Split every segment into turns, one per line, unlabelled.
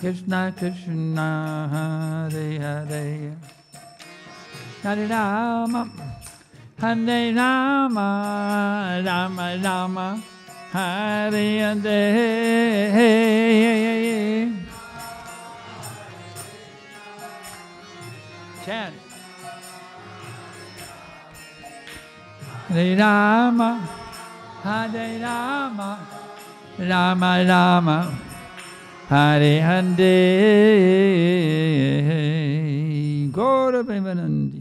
Krishna Krishna, Hare Hare, Hare Rama, Hare Rama, Rama Rama, Hare Hare. Chant. Hare Rama, Hare Rama, Rama Rama, Hare Hare. Gaura Premanandi.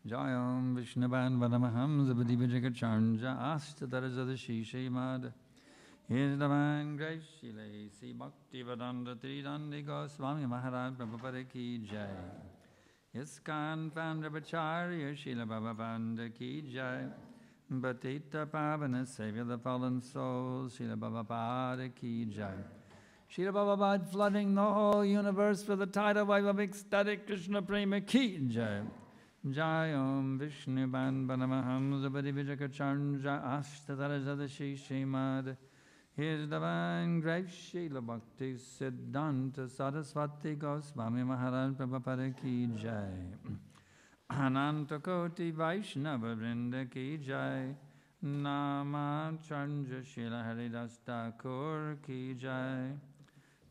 Jayam Vishnavan Vadamaham Zabadi Vijagacharanja Astadarajashi Śrīmad Hizdavan Grace Shile Si Bhaktivedanta Tridandika Swami Maharaj Prabhupada Ki Jai ISKCON Founder-Acharya Srila Prabhupada Ki Jai Bhatita Pavana Savior of the Fallen Souls Srila Prabhupada Ki Jai Srila Prabhupada flooding the whole universe with the tidal wave of ecstatic Krishna Prema Ki Jai Jayam Vishnu Banbanamaham Zabadi Vijagacharanja Ashtadarajadashi Śrīmad His Divine Grace Srila Bhakti Siddhanta Saraswati Goswami Maharaj Prabhupada Ki Jai Ananta Koti Vaishnava Vrinda Ki Jai Namacharya Srila Haridas Thakur Ki Jai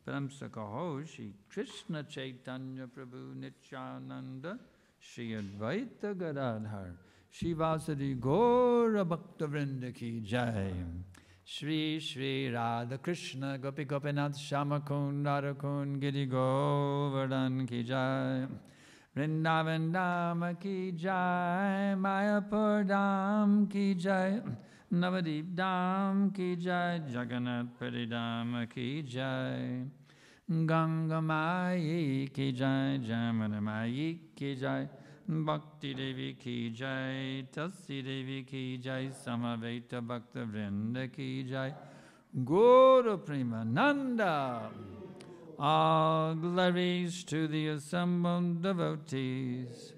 Pramsakaho Shri Krishna Chaitanya Prabhu Nityananda Shri Advaita Gadadhar, Shri Vasadi Gaura Bhaktivinoda Ki Jai, Shri Shri Radha Krishna Gopi Gopinath Shamakund Radhakund Giri Govardhan Ki Jai, Vrindavan Dham Ki Jai, Mayapur Dham Ki Jai, Navadip Dham Ki Jai, Jagannath Puri Dham Ki Jai, Ganga Mai Ki Jai, Jamana Mai Ki Jai, Bhakti Devi Ki Jai, Tasi Devi Ki Jai, Samaveta Bhakta Vrinda Ki Jai, Guru Premananda. All glories to the assembled devotees.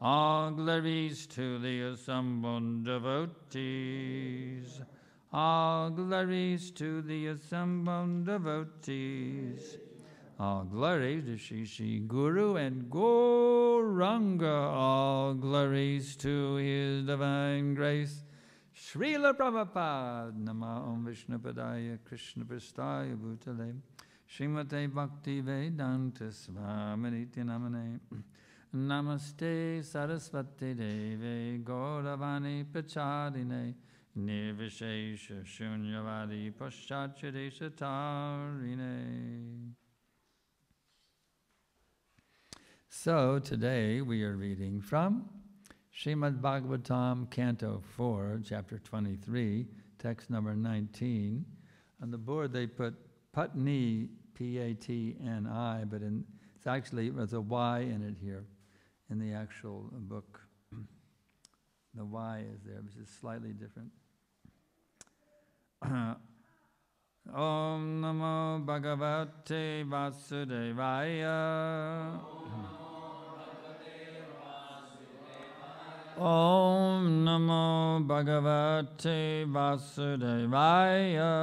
All glories to the assembled devotees. All glories to the assembled devotees. All glories to Shri Shri Guru and Gauranga. All glories to His Divine Grace. Srila Prabhupada. Nama Om Vishnu Padaya Krishna Prastaya Bhutale. Srimate Bhaktivedanta Svaminiti Namane. Namaste Saraswati Deve Gauravani Pachadine. Nirvishesha Shunyavadi Paschachadesha Tarine. So today we are reading from Śrīmad Bhāgavatam, Canto 4, Chapter 23, text number 19. On the board they put Patni, P-A-T-N-I, but it's actually, there's a Y in it here in the actual book. The Y is there, which is slightly different. Om Namo Bhagavate Vasudevaya. Om Namo Bhagavate Vasudevaya.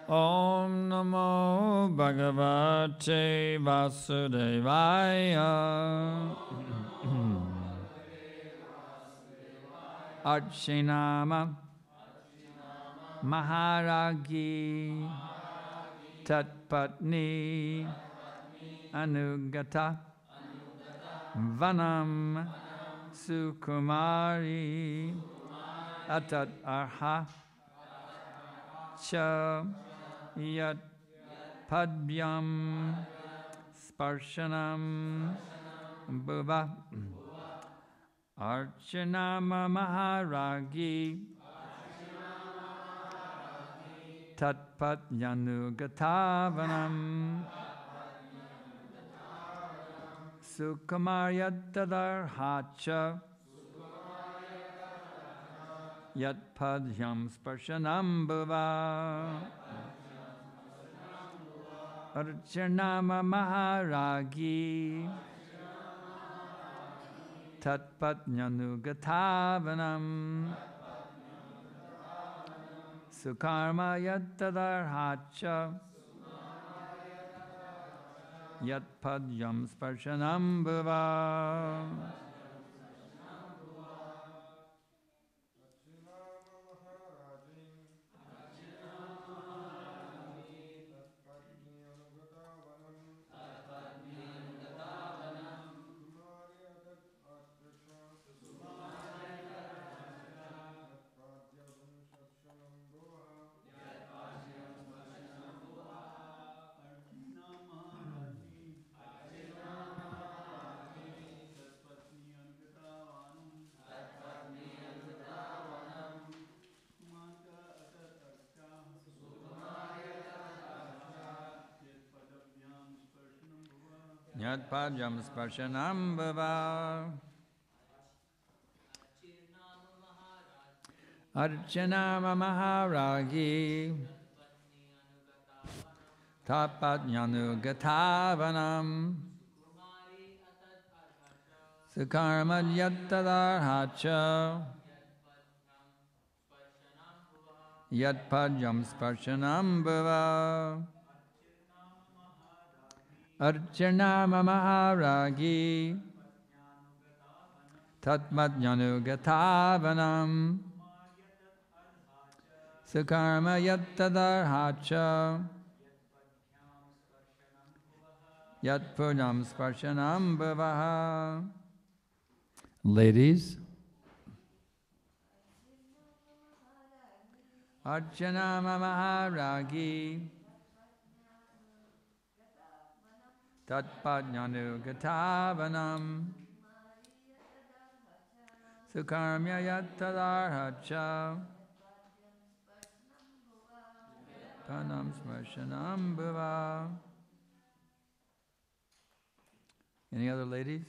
Om Namo Bhagavate Vasudevaya. Archinama Maharagi Tatpatni Anugata Vanam Sukumari Atat Arha Cha Yat Padbyam Sparshanam Bhuva Archanama Maharagi Tatpatnyanugatavanam Sukumaryattadarhacha Yatpadhyam sparshanam bhava Archanama maharagi Tatpatnyanugatavanam Sukarma yattadarhacha Yatpadyam sparshanam bhava. Yatpadyam sparshanam bhava Archanama maharagi Tatpatnyanugatavanam Sukarma yattadarhacha Yatpadyam sparshanam bhava Archanama maharagi Tatmatnyanugatavanam Sukarma yattadarhacha Yatpurnam sparshanam bhavaha. Ladies, Archanama maharagi Tatpatnyanugatavanam Sukarmya yattadarhacha Panam smarshanam bhava. Any other ladies?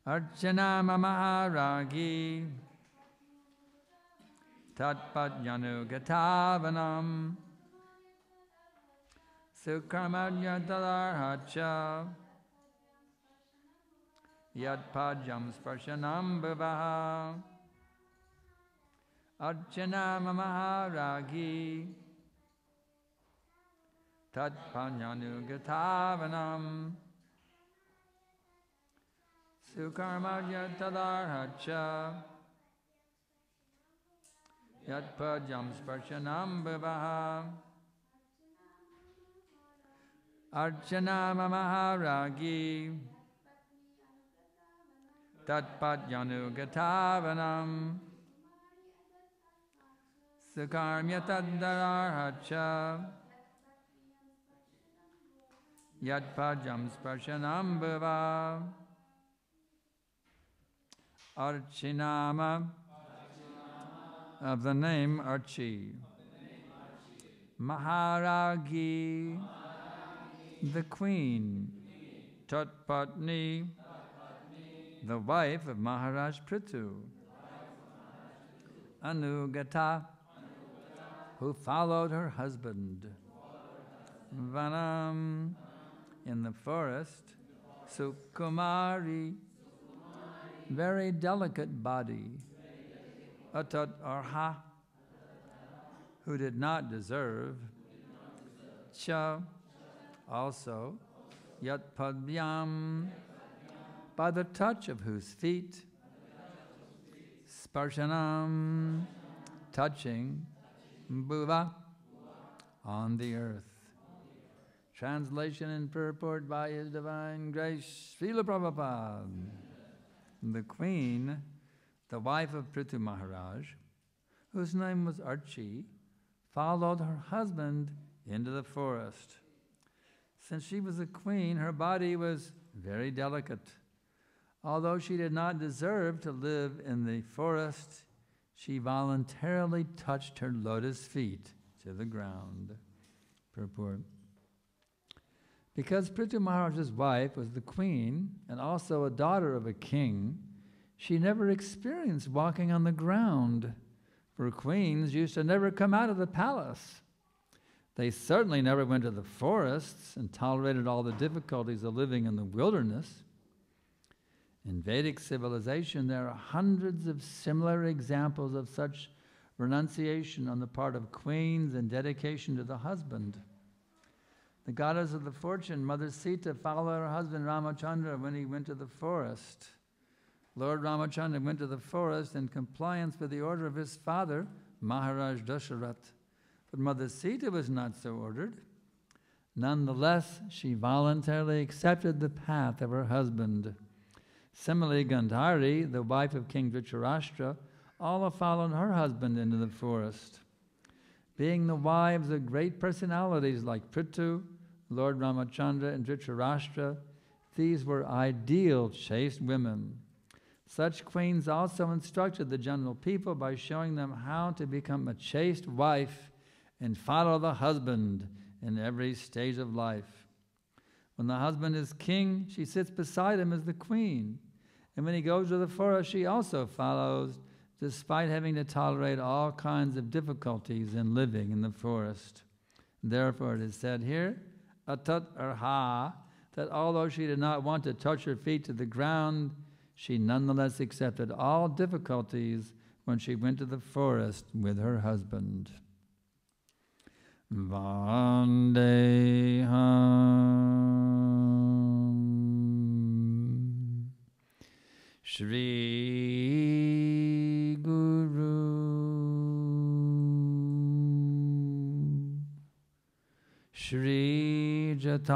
Archanama maharagi Tatpatnyanugatavanam Sukarmadhyatadarhacha Yatpadyam sparshanam bhavaha Archanama maharagi Tatpatnyanugatavanam Sukarmadhyatadarhacha Yatpadyam sparshanam bhavaha Archanama maharagi Tatpatnyanugatavanam Sukarmyatadarhacha Yatpadyam sparshanam bhava. Archinama of the name Archi. Maharagi, the queen. Tatpatni, the wife of Maharaj Prithu. Anugata, who followed her husband. Vanam, in the forest. Sukumari, very delicate body. Atat arha, who did not deserve. Cha, also. Yat padbyam, by the touch of whose feet. Sparshanam, touching. Bhuva, on the earth. Translation and purport by His Divine Grace, Srila Prabhupada. The queen, the wife of Prithu Maharaj, whose name was Archi, followed her husband into the forest. Since she was a queen, her body was very delicate. Although she did not deserve to live in the forest, she voluntarily touched her lotus feet to the ground. Purport. Because Prithu Maharaj's wife was the queen and also a daughter of a king, she never experienced walking on the ground, for queens used to never come out of the palace. They certainly never went to the forests and tolerated all the difficulties of living in the wilderness. In Vedic civilization, there are hundreds of similar examples of such renunciation on the part of queens and dedication to the husband. The goddess of the fortune, Mother Sita, followed her husband Ramachandra when he went to the forest. Lord Ramachandra went to the forest in compliance with the order of his father, Maharaj Dasharat. But Mother Sita was not so ordered. Nonetheless, she voluntarily accepted the path of her husband. Similarly, Gandhari, the wife of King Dhritarashtra, also followed her husband into the forest. Being the wives of great personalities like Prithu, Lord Ramachandra, and Dhritarashtra, these were ideal chaste women. Such queens also instructed the general people by showing them how to become a chaste wife and follow the husband in every stage of life. When the husband is king, she sits beside him as the queen. And when he goes to the forest, she also follows, despite having to tolerate all kinds of difficulties in living in the forest. Therefore it is said here, atat arha, that although she did not want to touch her feet to the ground, she nonetheless accepted all difficulties when she went to the forest with her husband. Vandeham Shri Guru Shri Jata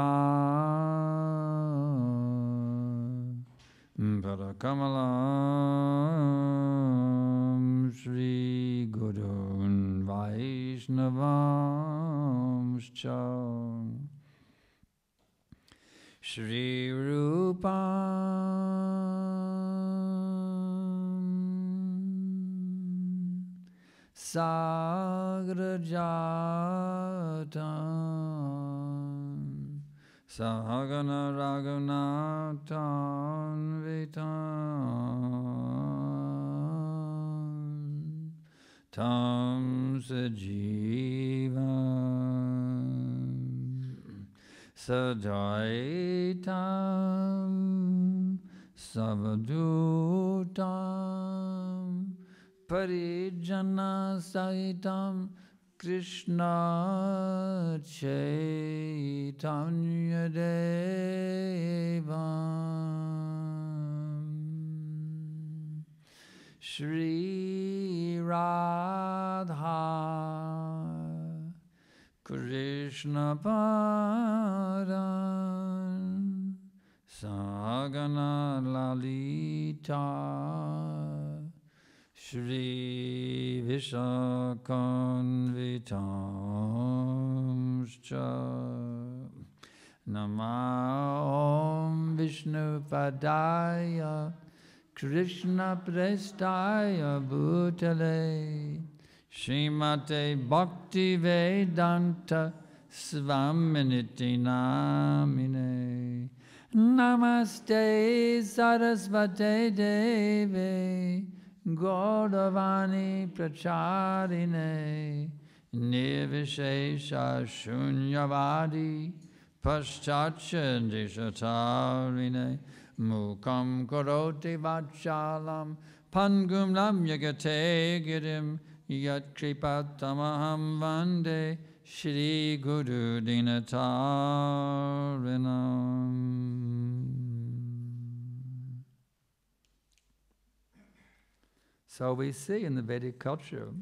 Parakamalam Shri Gurun Vaishnavam Shri Rupam Sagrajatam Sahagana Raghunathan Vitam Tam Sajivam Sadaitam Savadutam Parijana Saitam Krishna Chaitanya Devam Shri Radha Krishna Padan Sagana Lalita Shri Vishakanvitamscha Namah Vishnu Padaya Krishna Prestaya Bhutale Śrīmate Bhaktivedanta Svaminiti Namine Namaste Sarasvate Deve Gaudavani Pracharine Nirvishesha Shunyavadi Paschatya Dishatarine Mukam Karoti Vachalam Pangum Lam Yagate Girim Yat Kripatamaham Vande Shri Guru Dinatarinam. So we see in the Vedic culture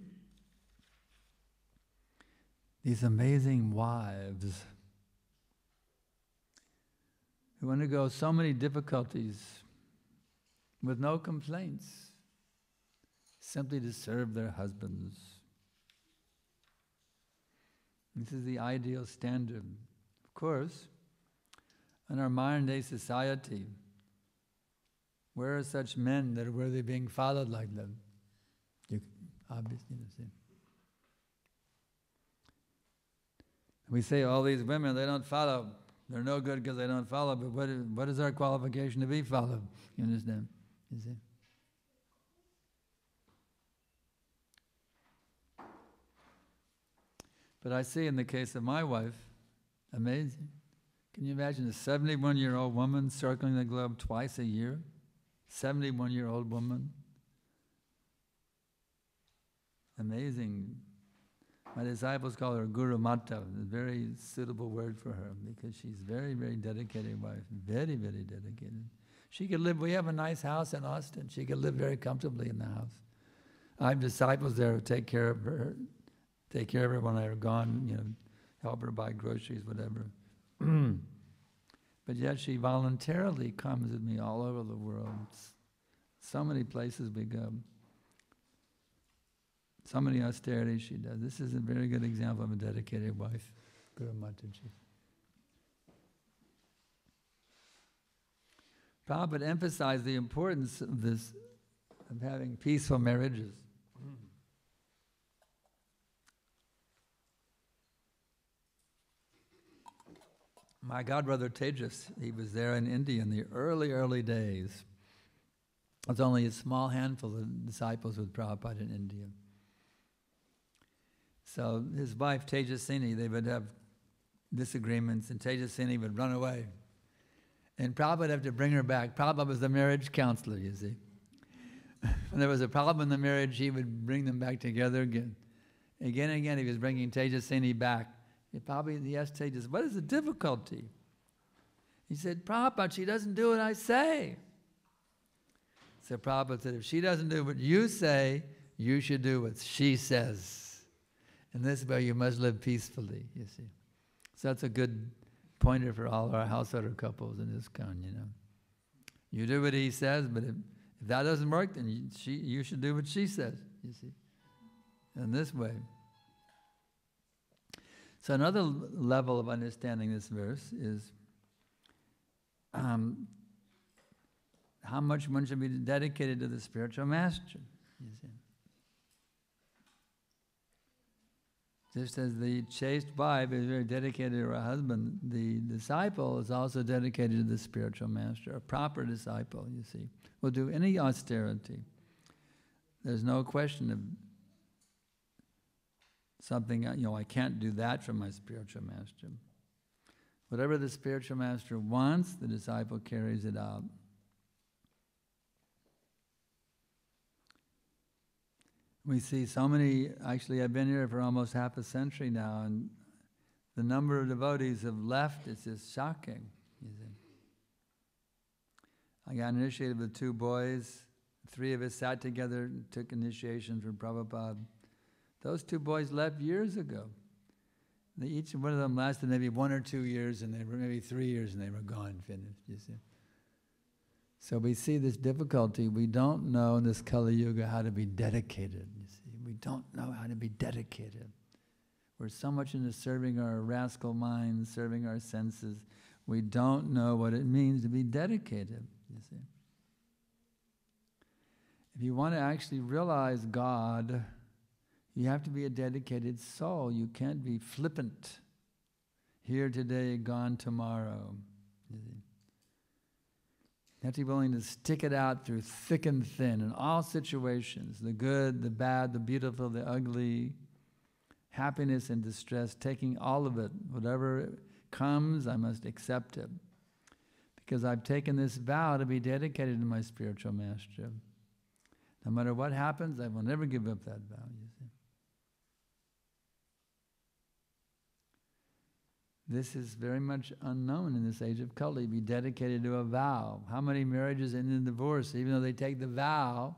these amazing wives who undergo so many difficulties with no complaints, simply to serve their husbands. This is the ideal standard. Of course, in our modern-day society, where are such men that are worthy of being followed like them? obviously. You see. We say all these women, they don't follow. They're no good because they don't follow, but what is our qualification to be followed? You understand? You see? But I see in the case of my wife, amazing. Can you imagine a 71-year-old woman circling the globe twice a year? 71-year-old woman. Amazing. My disciples call her Guru Mata, a very suitable word for her, because she's very, very dedicated wife. Very, very dedicated. She could live, we have a nice house in Austin. She could live very comfortably in the house. I have disciples there who take care of her when I'm gone, help her buy groceries, whatever. But yet she voluntarily comes with me all over the world. So many places we go. So many austerities she does. This is a very good example of a dedicated wife, Guru Mataji. Prabhupada emphasized the importance of this, of having peaceful marriages. My godbrother Tejas, he was there in India in the early days. There's only a small handful of disciples with Prabhupada in India. So his wife Tejasini, they would have disagreements, and Tejasini would run away. And Prabhupada would have to bring her back. Prabhupada was the marriage counselor, you see. When there was a problem in the marriage, he would bring them back together again. Again and again, he was bringing Tejasini back. He asked Tejas, what is the difficulty? He said, Prabhupada, she doesn't do what I say. So Prabhupada said, if she doesn't do what you say, you should do what she says. And this way you must live peacefully, you see. So that's a good pointer for all our householder couples in ISKCON, You do what he says, but if that doesn't work, then you should do what she says, you see. In this way. So another level of understanding this verse is how much one should be dedicated to the spiritual master, you see. Just as the chaste wife is very dedicated to her husband, the disciple is also dedicated to the spiritual master. A proper disciple, you see, will do any austerity. There's no question of something, I can't do that for my spiritual master. Whatever the spiritual master wants, the disciple carries it out. We see so many, actually I've been here for almost half a century now, and the number of devotees have left, it's just shocking, you see. I got initiated with 2 boys. 3 of us sat together and took initiation from Prabhupada. Those 2 boys left years ago. Each one of them lasted maybe 1 or 2 years, and they were maybe 3 years, and they were gone, finished, you see. So we see this difficulty. We don't know in this Kali Yuga how to be dedicated, you see. We don't know how to be dedicated. We're so much into serving our rascal minds, serving our senses. We don't know what it means to be dedicated, you see. If you want to actually realize God, you have to be a dedicated soul. You can't be flippant. Here today, gone tomorrow. You have to be willing to stick it out through thick and thin in all situations, the good, the bad, the beautiful, the ugly, happiness and distress, taking all of it. Whatever comes, I must accept it. Because I've taken this vow to be dedicated to my spiritual master. No matter what happens, I will never give up that vow, you see. This is very much unknown in this age of Kali, be dedicated to a vow. How many marriages end in divorce, even though they take the vow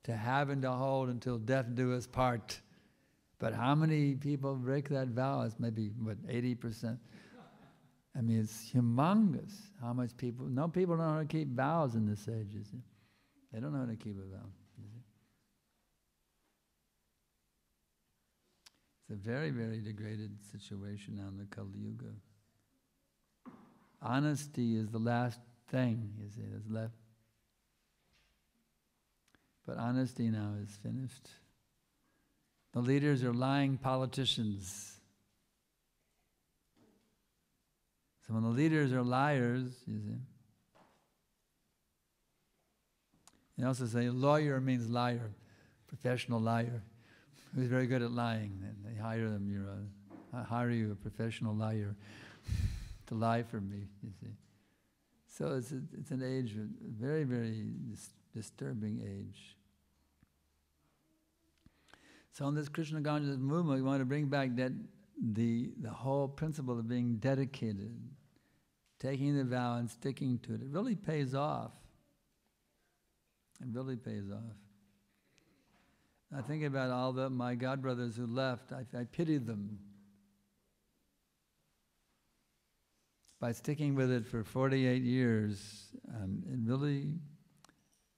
to have and to hold until death do us part? But how many people break that vow? It's maybe, 80%? I mean, it's humongous how much people don't know how to keep vows in this age, you see. They don't know how to keep a vow. It's a very, very degraded situation now in the Kali Yuga. Honesty is the last thing, you see, that's left. But honesty now is finished. The leaders are lying politicians. So when the leaders are liars, you see. They also say lawyer means liar, professional liar, who's very good at lying. And they hire them. I hire you, a professional liar, to lie for me. You see. So it's an age, a very, very disturbing age. So in this Krishna consciousness movement, we want to bring back that the whole principle of being dedicated, taking the vow and sticking to it. It really pays off. It really pays off. I think about all my godbrothers who left. I pity them. By sticking with it for 48 years,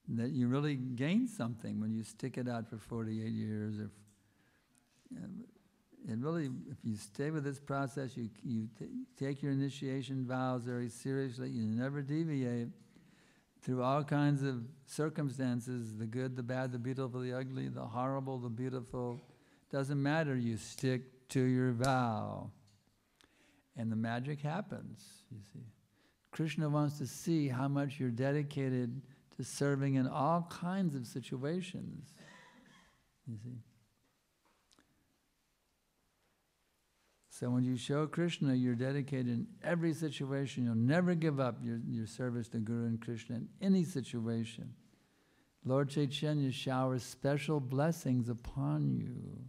that you really gain something when you stick it out for 48 years. It really, if you stay with this process, you take your initiation vows very seriously. You never deviate through all kinds of circumstances, the good, the bad, the beautiful, the ugly, the horrible, the beautiful. Doesn't matter, you stick to your vow. And the magic happens, you see. Krishna wants to see how much you're dedicated to serving in all kinds of situations, you see. So when you show Krishna you're dedicated in every situation, you'll never give up your service to Guru and Krishna in any situation. Lord Chaitanya showers special blessings upon you.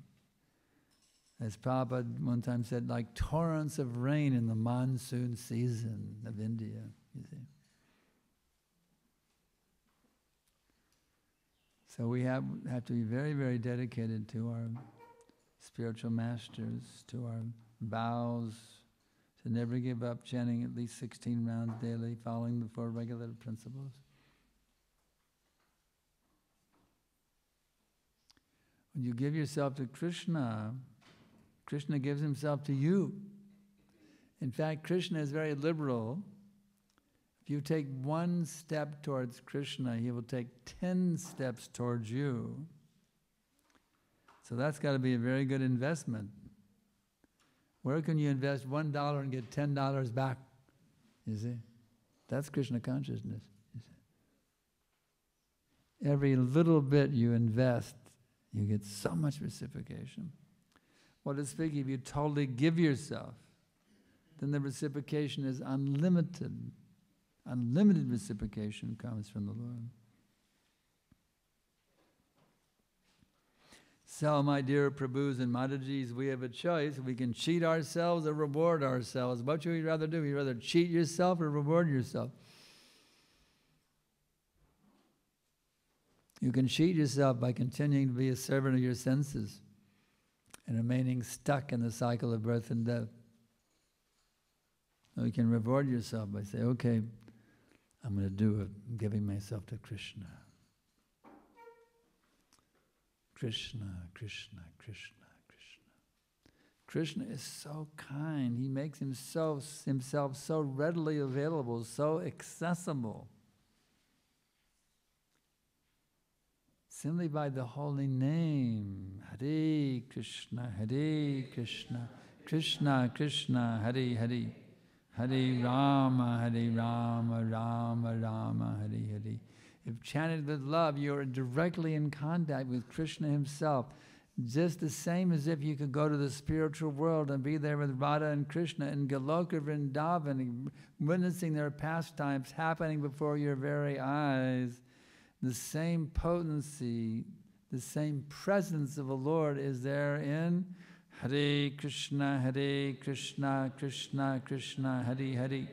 As Prabhupada one time said, like torrents of rain in the monsoon season of India, you see. So we have to be very, very dedicated to our spiritual masters, to our vows, to never give up chanting at least 16 rounds daily, following the 4 regulative principles. When you give yourself to Krishna, Krishna gives himself to you. In fact, Krishna is very liberal. If you take 1 step towards Krishna, he will take 10 steps towards you. So that's got to be a very good investment. Where can you invest $1 and get $10 back? You see? That's Krishna consciousness. You see? Every little bit you invest, you get so much reciprocation. What is speaking, if you totally give yourself, then the reciprocation is unlimited. Unlimited reciprocation comes from the Lord. So, my dear Prabhus and Matajis, we have a choice. We can cheat ourselves or reward ourselves. What should we rather do? Would you rather cheat yourself or reward yourself? You can cheat yourself by continuing to be a servant of your senses and remaining stuck in the cycle of birth and death. Or you can reward yourself by saying, okay, I'm going to do it. I'm giving myself to Krishna. Krishna, Krishna, Krishna, Krishna. Krishna is so kind. He makes himself so readily available, so accessible. Simply by the holy name, Hare Krishna, Krishna Krishna, Hare Hare, Hare Rama, Rama Rama, Hare Hare. If chanted with love, you are directly in contact with Krishna himself, just the same as if you could go to the spiritual world and be there with Radha and Krishna in Goloka Vrindavan, witnessing their pastimes happening before your very eyes. The same potency, the same presence of the Lord is there in Hare Krishna, Krishna Krishna, Hare Hare.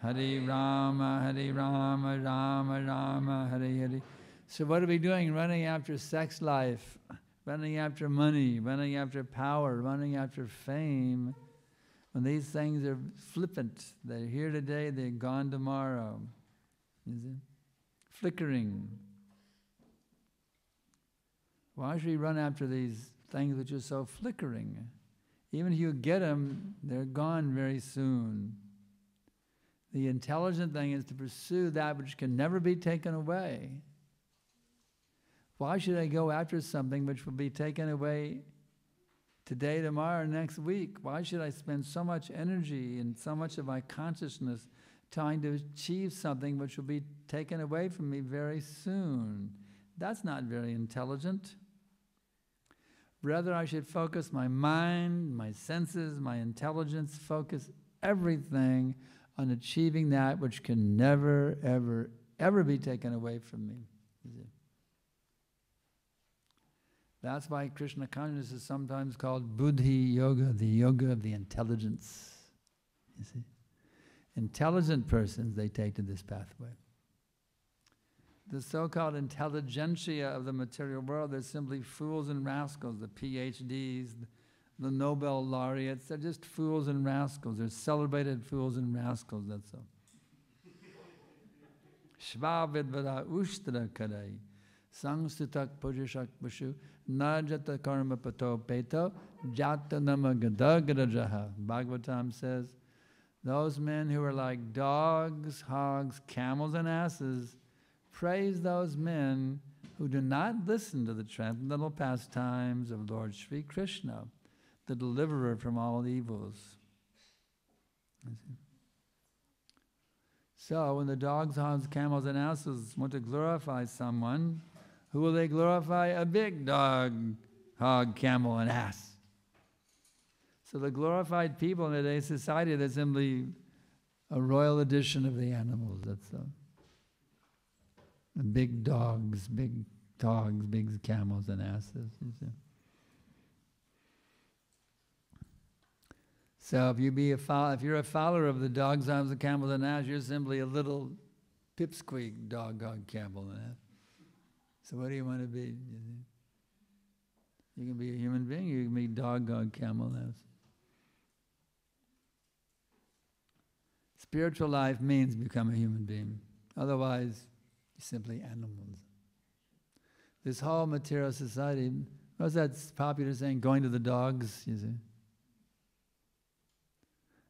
Hare Rama, Rama Rama, Hare Hare. So what are we doing? Running after sex life, running after money, running after power, running after fame. When these things are flippant, they're here today, they're gone tomorrow. Is it? Flickering. Why should we run after these things which are so flickering? Even if you get them, they're gone very soon. The intelligent thing is to pursue that which can never be taken away. Why should I go after something which will be taken away today, tomorrow, next week. Why should I spend so much energy and so much of my consciousness trying to achieve something which will be taken away from me very soon? That's not very intelligent. Rather, I should focus my mind, my senses, my intelligence, focus everything on achieving that which can never, ever, ever be taken away from me. That's why Krishna consciousness is sometimes called Buddhi Yoga, the yoga of the intelligence. You see? Intelligent persons, they take to this pathway. The so-called intelligentsia of the material world, they're simply fools and rascals, the PhDs, the Nobel laureates, they're just fools and rascals. They're celebrated fools and rascals, that's all. Shvavidvada ushtra kadai, sangsutak pujishak bashu, najata karma pato peto, jata nama gadagadajaha. Bhagavatam says, those men who are like dogs, hogs, camels, and asses, praise those men who do not listen to the transcendental pastimes of Lord Sri Krishna, the deliverer from all evils. So when the dogs, hogs, camels, and asses want to glorify someone, who will they glorify? A big dog, hog, camel, and ass. So the glorified people in today's society, they're simply a royal edition of the animals, that's all. The big dogs, big camels and asses. You see. So if you're a follower of the dogs, hogs, the camels and asses, you're simply a little pipsqueak dog, hog, camel and ass. So what do you want to be? You can be a human being, you can be dog, hog, camel, and ass. Spiritual life means become a human being. Otherwise, simply animals. This whole material society, what's that popular saying, going to the dogs, you see?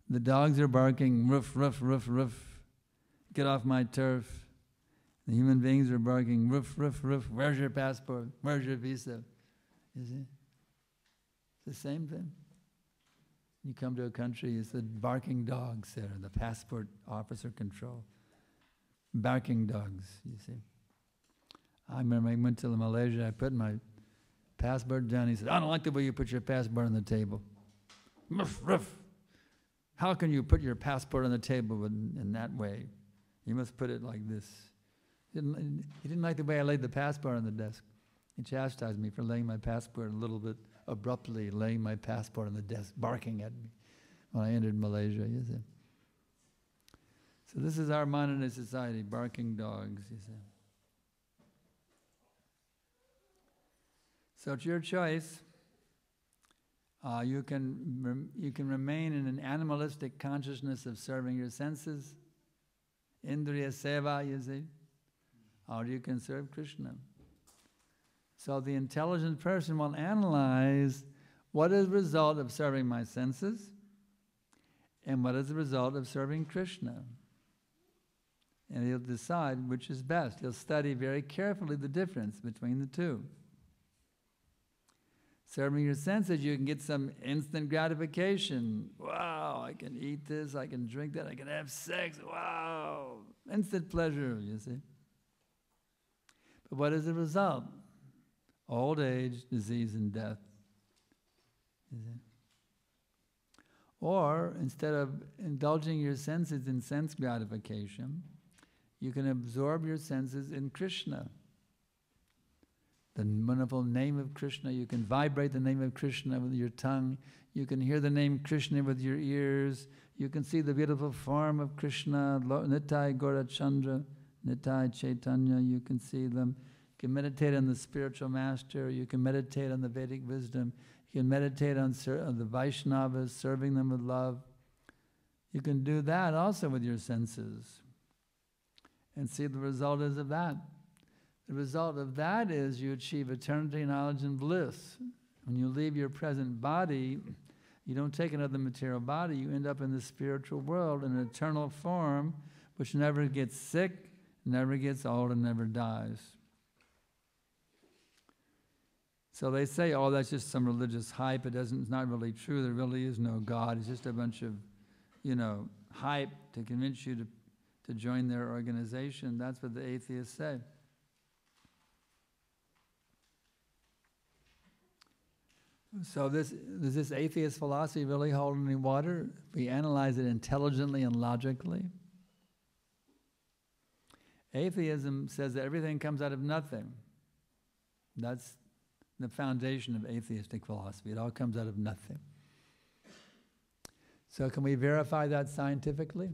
The dogs are barking, roof, roof, roof, roof, get off my turf. The human beings are barking, roof, roof, roof, where's your passport? Where's your visa? You see? It's the same thing. You come to a country, it's the barking dogs there, the passport officer control. Barking dogs, you see. I remember I went to Malaysia, I put my passport down, he said, I don't like the way you put your passport on the table. Ruff, ruff. How can you put your passport on the table in that way? You must put it like this. He didn't like the way I laid the passport on the desk. He chastised me for laying my passport a little bit abruptly, laying my passport on the desk, barking at me when I entered Malaysia, you see. So this is our modern society, barking dogs, you see. So it's your choice. You can remain in an animalistic consciousness of serving your senses, Indriya Seva, you see, or you can serve Krishna. So the intelligent person will analyze what is the result of serving my senses and what is the result of serving Krishna. And he'll decide which is best. He'll study very carefully the difference between the two. Serving your senses, you can get some instant gratification. Wow, I can eat this, I can drink that, I can have sex. Wow, instant pleasure, you see. But what is the result? Old age, disease, and death. You see? Or, instead of indulging your senses in sense gratification, you can absorb your senses in Krishna. The wonderful name of Krishna, you can vibrate the name of Krishna with your tongue, you can hear the name Krishna with your ears, you can see the beautiful form of Krishna, Nitai Gaurachandra, Nitai Chaitanya, you can see them. You can meditate on the spiritual master, you can meditate on the Vedic wisdom, you can meditate on the Vaishnavas, serving them with love. You can do that also with your senses and see the result is of that. The result of that is you achieve eternity, knowledge, and bliss. When you leave your present body, you don't take another material body, you end up in the spiritual world in an eternal form which never gets sick, never gets old, and never dies. So they say, oh, that's just some religious hype. It's not really true. There really is no God. It's just a bunch of, hype to convince you to join their organization. That's what the atheists say. So does this atheist philosophy really hold any water? If we analyze it intelligently and logically. Atheism says that everything comes out of nothing. That's the foundation of atheistic philosophy. It all comes out of nothing. So can we verify that scientifically?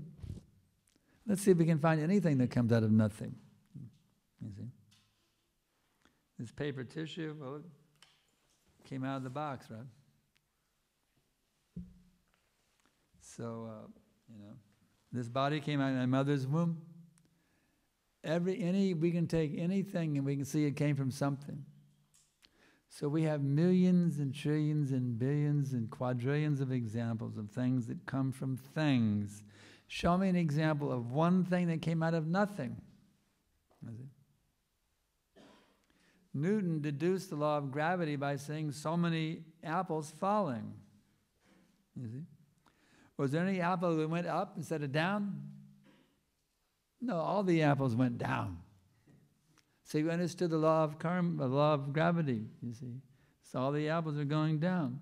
Let's see if we can find anything that comes out of nothing. You see? This paper tissue, well, it came out of the box, right? So, this body came out of my mother's womb. We can take anything and we can see it came from something. So we have millions and trillions and billions and quadrillions of examples of things that come from things. Show me an example of one thing that came out of nothing. Newton deduced the law of gravity by seeing so many apples falling. You see? Was there any apple that went up instead of down? No, all the apples went down. So you understood the law of karma, the law of gravity, you see. So all the apples are going down.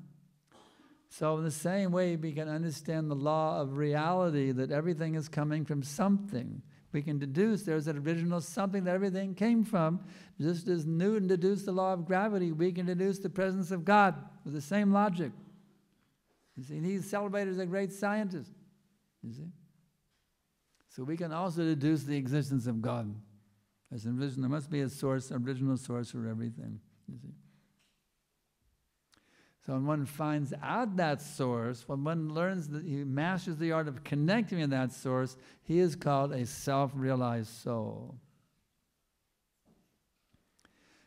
So in the same way, we can understand the law of reality, that everything is coming from something. We can deduce there's an original something that everything came from. Just as Newton deduced the law of gravity, we can deduce the presence of God with the same logic. You see, and he's celebrated as a great scientist. You see? So we can also deduce the existence of God. As an original, there must be a source, original source for everything. You see? So when one finds out that source, when one learns that he masters the art of connecting with that source, he is called a self-realized soul.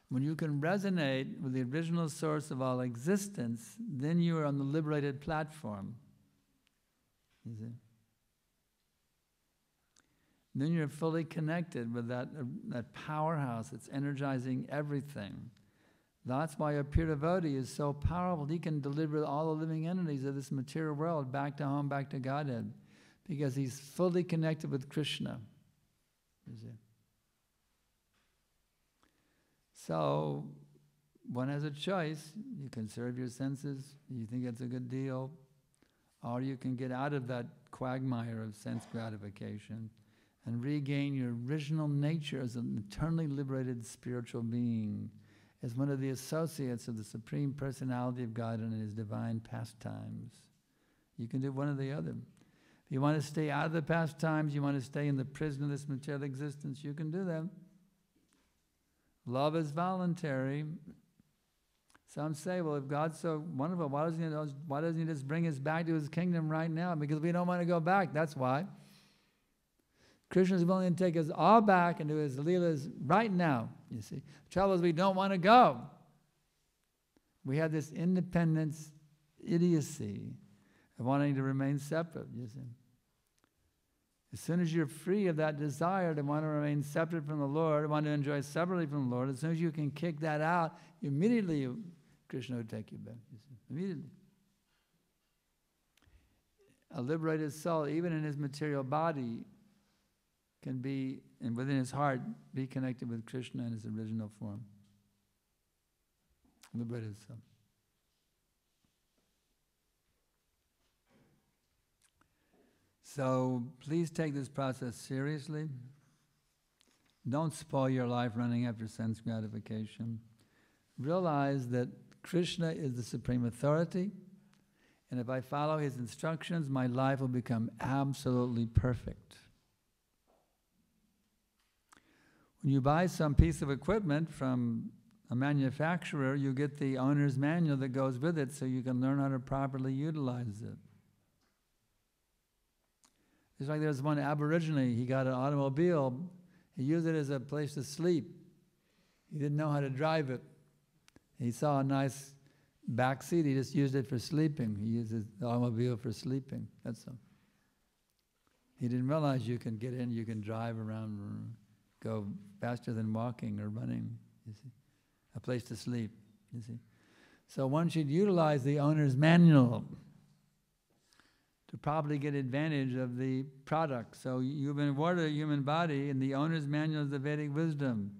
When you can resonate with the original source of all existence, then you are on the liberated platform. You see? Then you're fully connected with that powerhouse that's energizing everything. That's why a pure devotee is so powerful. He can deliver all the living entities of this material world back to home, back to Godhead, because he's fully connected with Krishna. You see? So one has a choice. You can serve your senses. You think it's a good deal. Or you can get out of that quagmire of sense gratification and regain your original nature as an eternally liberated spiritual being, as one of the associates of the Supreme Personality of God in His divine pastimes. You can do one or the other. If you want to stay out of the pastimes, you want to stay in the prison of this material existence, you can do that. Love is voluntary. Some say, well, if God's so wonderful, why doesn't He just bring us back to His kingdom right now? Because we don't want to go back, that's why. Krishna is willing to take us all back into His Leelas right now, you see. The trouble is we don't want to go. We have this independence idiocy of wanting to remain separate, you see. As soon as you're free of that desire to want to remain separate from the Lord, want to enjoy separately from the Lord, as soon as you can kick that out, immediately Krishna will take you back, you see. Immediately. A liberated soul, even in his material body, can be, and within his heart, be connected with Krishna in his original form. Liberated soul. So please take this process seriously. Don't spoil your life running after sense gratification. Realize that Krishna is the supreme authority, and if I follow his instructions, my life will become absolutely perfect. When you buy some piece of equipment from a manufacturer, you get the owner's manual that goes with it so you can learn how to properly utilize it. It's like there's one Aborigine, he got an automobile, he used it as a place to sleep. He didn't know how to drive it. He saw a nice back seat, he just used it for sleeping. He used the automobile for sleeping, that's all. He didn't realize you can get in, you can drive around, go faster than walking or running, you see. A place to sleep. you see. So one should utilize the owner's manual to properly get advantage of the product. So you've been awarded a human body, and the owner's manual is the Vedic wisdom.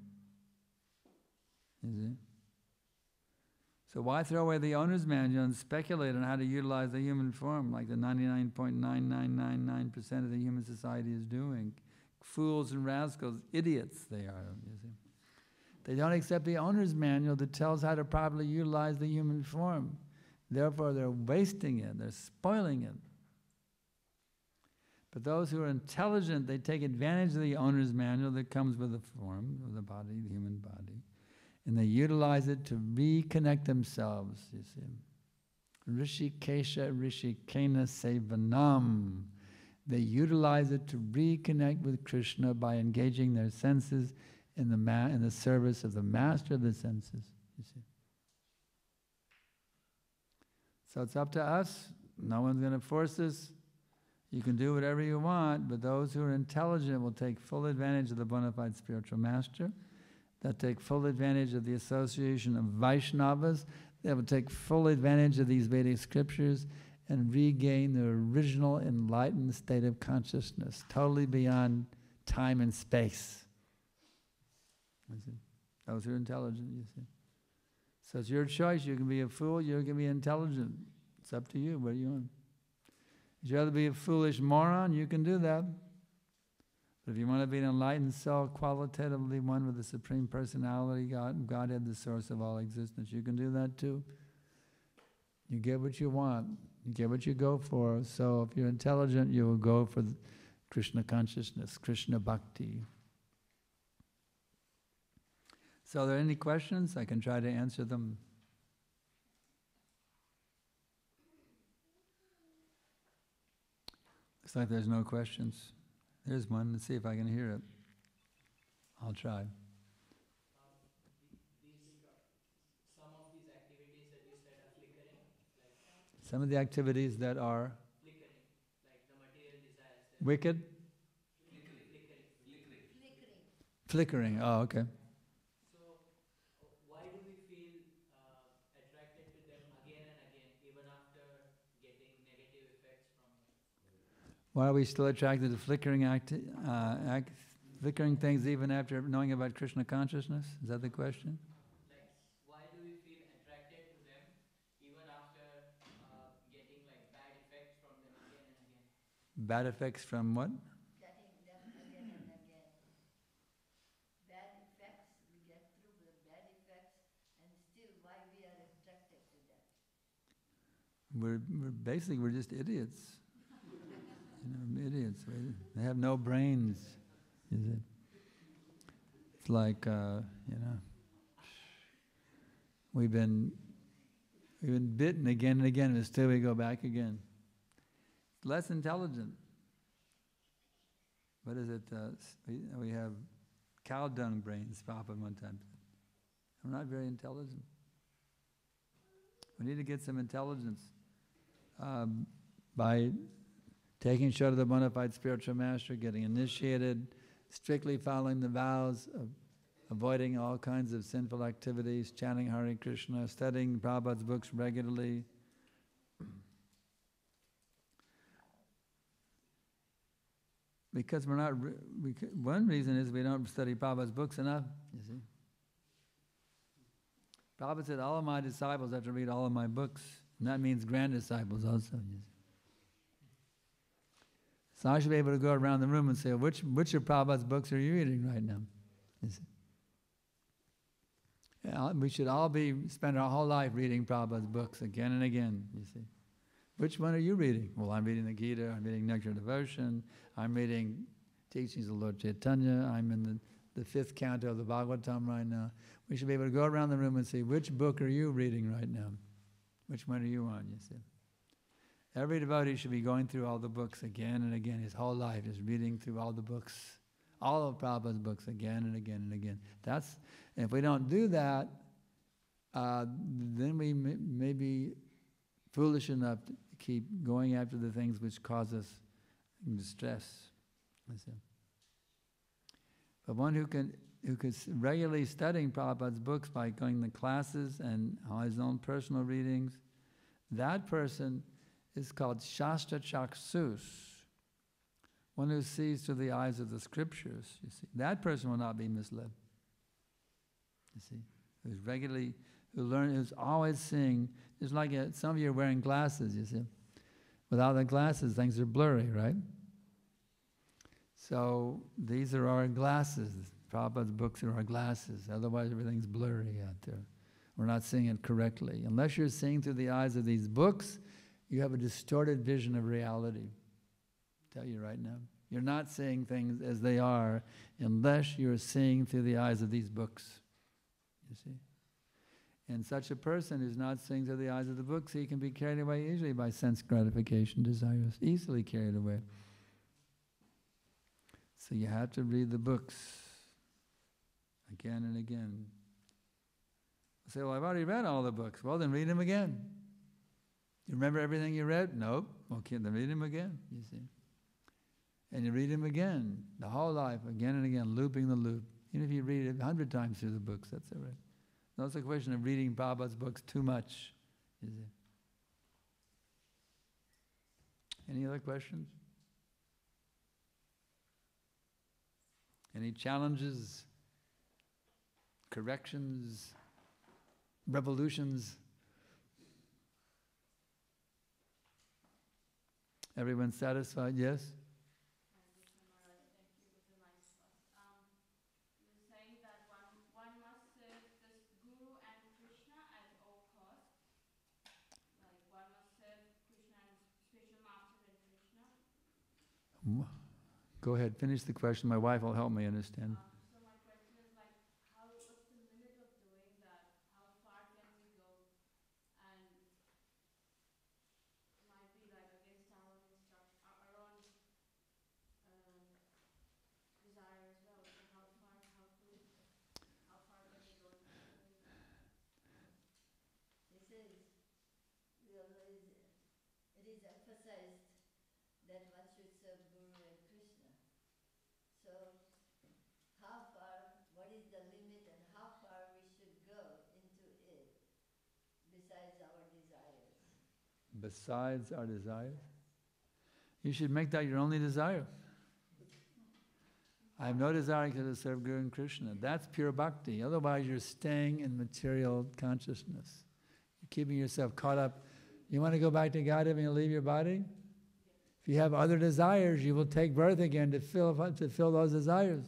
You see? So why throw away the owner's manual and speculate on how to utilize the human form like the 99.9999% of the human society is doing? Fools and rascals, idiots they are, you see. They don't accept the owner's manual that tells how to properly utilize the human form. Therefore, they're wasting it, they're spoiling it. But those who are intelligent, they take advantage of the owner's manual that comes with the form of the body, the human body, and they utilize it to reconnect themselves, you see. Rishikesha Rishikena Sevanam. They utilize it to reconnect with Krishna by engaging their senses in the service of the master of the senses, you see. So it's up to us. No one's going to force us. You can do whatever you want, but those who are intelligent will take full advantage of the bona fide spiritual master. They'll take full advantage of the association of Vaishnavas. They will take full advantage of these Vedic scriptures and regain their original enlightened state of consciousness, totally beyond time and space. You see? Those who are intelligent, you see. So it's your choice. You can be a fool, you can be intelligent. It's up to you. What do you want? If you'd rather be a foolish moron, you can do that. But if you want to be an enlightened soul, qualitatively one with the Supreme Personality, Godhead, the source of all existence, you can do that too. You get what you want. You get what you go for. So if you're intelligent, you will go for Krishna consciousness, Krishna bhakti. So are there any questions? I can try to answer them. Looks like there's no questions. There's one. Let's see if I can hear it. I'll try.
Some of these activities that you said are flickering.
Some of the activities that are
Flickering, like the material desires.
wicked? Flickering. Oh, okay.
So, why do we feel attracted to them again and again, even after getting negative effects from them?
Why are we still attracted to flickering flickering things even after knowing about Krishna consciousness? Is that the question?
Like, why do we feel attracted to them even after getting like bad effects from them again and again?
Bad effects from what?
Getting them again and again. Bad effects, we get through the bad effects, and still why we are attracted to them.
We're just idiots. Idiots. They have no brains. Is it? It's like we've been bitten again and again, and still we go back again. It's less intelligent. What is it? We have cow dung brains. Papa one time said. I'm not very intelligent. We need to get some intelligence by taking short of the bona fide spiritual master, getting initiated, strictly following the vows, of avoiding all kinds of sinful activities, chanting Hare Krishna, studying Prabhupada's books regularly. Because we're not, one reason is we don't study Prabhupada's books enough, you see. Prabhupada said, all of my disciples have to read all of my books, and that means grand disciples also, you see. So I should be able to go around the room and say, which of Prabhupada's books are you reading right now? You see? Yeah, we should all spend our whole life reading Prabhupada's books again and again, you see. Which one are you reading? Well, I'm reading the Gita, I'm reading Nectar Devotion, I'm reading Teachings of Lord Chaitanya, I'm in the 5th canto of the Bhagavatam right now. We should be able to go around the room and say, which book are you reading right now? Which one are you on, you see? Every devotee should be going through all the books again and again. His whole life is reading through all the books, all of Prabhupada's books again and again and again. If we don't do that, then we may be foolish enough to keep going after the things which cause us distress. But one who can regularly studying Prabhupada's books by going to classes and his own personal readings, that person is called Shastra Chaksus, one who sees through the eyes of the scriptures, you see. That person will not be misled, you see. Who's always seeing, just like some of you are wearing glasses, you see. Without the glasses, things are blurry, right? So these are our glasses. Prabhupada's books are our glasses. Otherwise, everything's blurry out there. We're not seeing it correctly. Unless you're seeing through the eyes of these books, you have a distorted vision of reality. I'll tell you right now. You're not seeing things as they are unless you're seeing through the eyes of these books. You see? And such a person who's not seeing through the eyes of the books, he can be carried away easily by sense gratification desires. Easily carried away. So you have to read the books again and again. You say, well, I've already read all the books. Well, then read them again. You remember everything you read? Nope. Okay, then read them again, you see. And you read them again, the whole life, again and again, looping the loop. Even if you read it 100 times through the books, that's all right. No, it's a question of reading Prabhupada's books too much, is it? Any other questions? Any challenges, corrections, revolutions? Everyone satisfied? Yes? Go ahead, finish the question. My wife will help me understand.
So my question is like, what's the limit of doing that? How far can we go? And it might be like against our own desire as well. So how far can we go?
It is emphasized that one should serve Guru and Krishna. So, how far, what is the limit and how far we should go into it besides our desires?
Besides our desires? You should make that your only desire. I have no desire to serve Guru and Krishna. That's pure bhakti. Otherwise, you're staying in material consciousness. You're keeping yourself caught up. You want to go back to Godhead and you leave your body? If you have other desires, you will take birth again to fill those desires.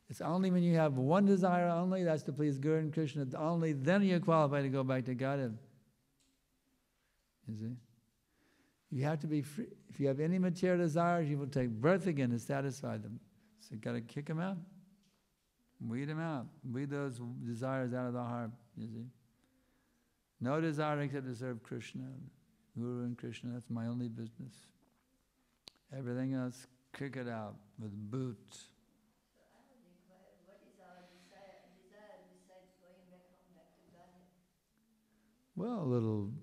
It's only when you have one desire only, that's to please Guru and Krishna, only then you're qualified to go back to Godhead. You see? You have to be free. If you have any material desires, you will take birth again to satisfy them. So you've got to kick them out. Weed them out. Weed those desires out of the heart, you see. No desire except to serve Krishna, Guru and Krishna. That's my only business. Everything else, kick it out with boot.
So I would inquire, what is our desire besides going back home, back to Godhead?
Well, a little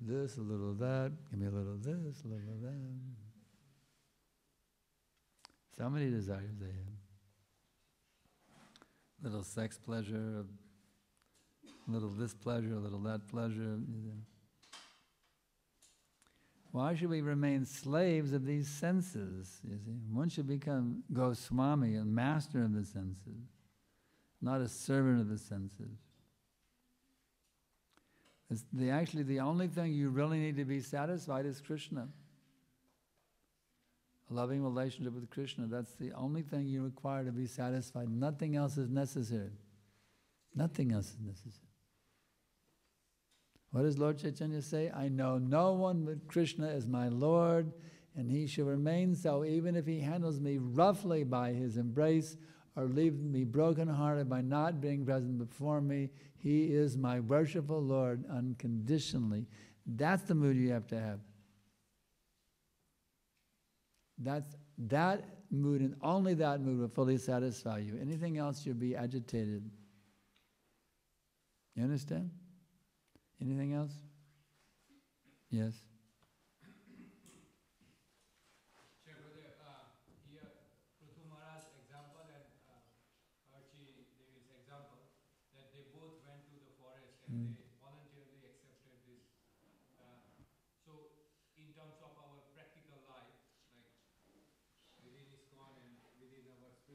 this, a little that. Give me a little this, a little that. So many desires they have. Little sex pleasure, a little this pleasure, a little that pleasure. Why should we remain slaves of these senses? You see, one should go Swami, a master of the senses, not a servant of the senses. Actually, the only thing you really need to be satisfied is Krishna. A loving relationship with Krishna, that's the only thing you require to be satisfied. Nothing else is necessary. Nothing else is necessary. What does Lord Chaitanya say? I know no one but Krishna as my Lord, and he shall remain so even if he handles me roughly by his embrace or leaves me brokenhearted by not being present before me. He is my worshipful Lord unconditionally. That's the mood you have to have. That mood, and only that mood will fully satisfy you. Anything else, you'll be agitated. You understand? Anything else? Yes?
Here, Prithu Maharaj's example and our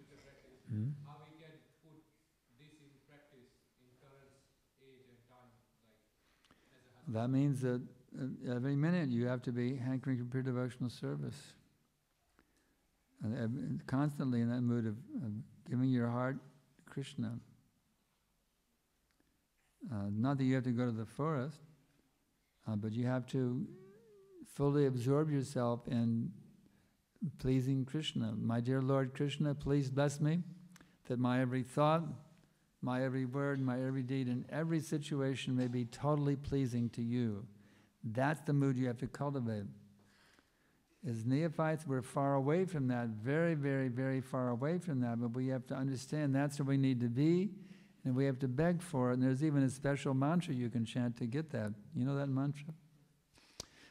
spiritual practice,
Hmm?
how we can put this in practice in current age and time, like as a husband.
That means that every minute you have to be hankering for pure devotional service. And constantly in that mood of giving your heart to Krishna. Not that you have to go to the forest, but you have to fully absorb yourself in pleasing Krishna. My dear Lord Krishna, please bless me, that my every thought, my every word, my every deed, in every situation may be totally pleasing to you. That's the mood you have to cultivate. As neophytes, we're far away from that, very, very, very far away from that, but we have to understand that's where we need to be, and we have to beg for it, and there's even a special mantra you can chant to get that. You know that mantra?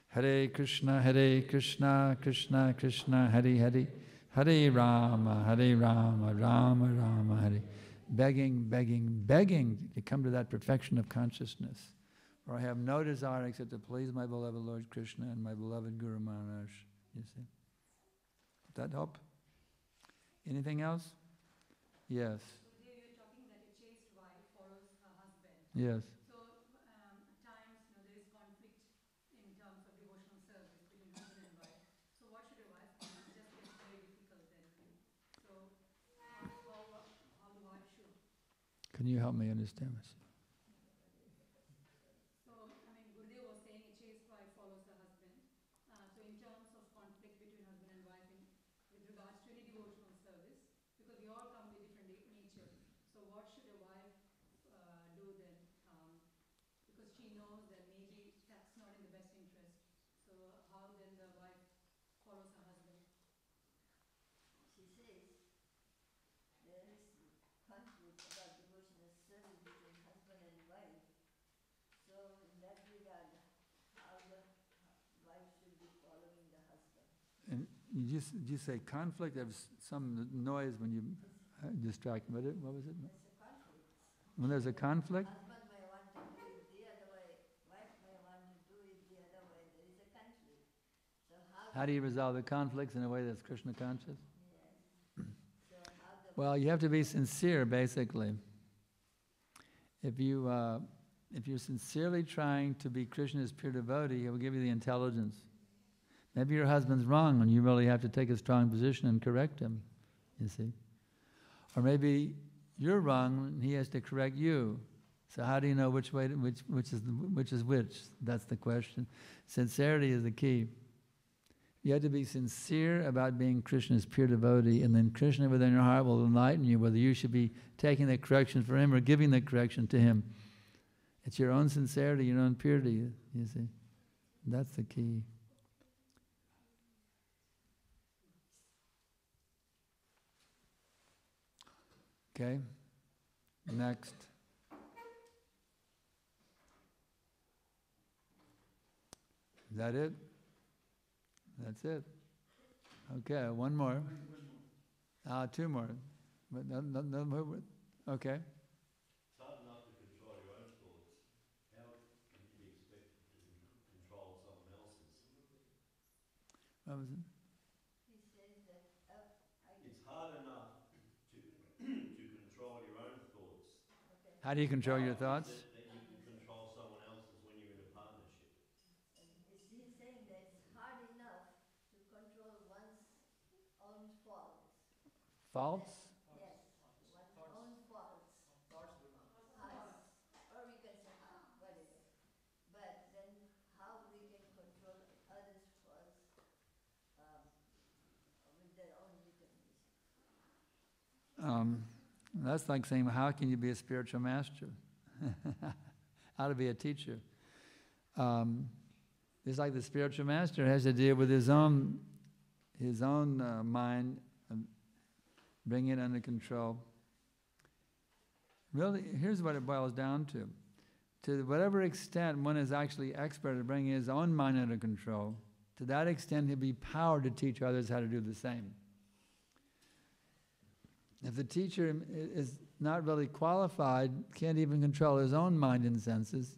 Hare Krishna, Krishna Krishna, Hare Hare, Hare Rama, Rama Rama, Hare. Begging, begging, begging to come to that perfection of consciousness. For I have no desire except to please my beloved Lord Krishna and my beloved Guru Maharaj. You see? Does that help? Anything else? Yes.
So there you're talking that a chaste wife follows her husband.
Yes.
So at times, there is conflict in terms of devotional service between husband and wife. So what should a wife do? It just gets very difficult then. So how the wife should?
Can you help me understand this?
So, Gurudev was saying a chaste wife follows the husband. So in terms of conflict between husband and wife with regards to any devotional service, because we all come with different nature. So what should a wife do then? Because she knows that maybe that's not in the best interest. So how then the wife follows her husband?
She says there is conflict about devotional service between husband and wife. So in that regard, how the wife should be following the husband.
And you say conflict. There's some noise when you distract. What was it?
It's a conflict.
When there's a conflict?
Husband may want to do it the other way, wife may want to do it the other way. There is a conflict. So
How do you resolve the conflicts in a way that's Krishna conscious?
Yes. So how the
Well, you have to be sincere, basically. If you're sincerely trying to be Krishna's pure devotee, he will give you the intelligence. Maybe your husband's wrong and you really have to take a strong position and correct him, you see. Or maybe you're wrong and he has to correct you. So how do you know which is which? That's the question. Sincerity is the key. You have to be sincere about being Krishna's pure devotee, and then Krishna within your heart will enlighten you whether you should be taking the correction for him or giving the correction to him. It's your own sincerity, your own purity, you see. That's the key. Okay, next. Is that it? That's it. Okay, one more. Two more. But no, okay.
It's hard enough to control your own thoughts. How can you be expected to control someone else's?
What was it?
he says that
It's hard enough to control your own thoughts.
okay.
How do you control your thoughts?
That you can control someone else's when you're in a partnership.
He's saying that it's hard enough to control one's own faults.
Faults?
Yes, one's own faults. Us, or we can say whatever. But then how we can control others' faults with their own determination.
That's like saying, well, how can you be a spiritual master? How to be a teacher? It's like the spiritual master has to deal with his own mind, and bring it under control. Really, here's what it boils down to. To whatever extent one is actually expert at bringing his own mind under control, to that extent he'll be powered to teach others how to do the same. If the teacher is not really qualified, can't even control his own mind and senses,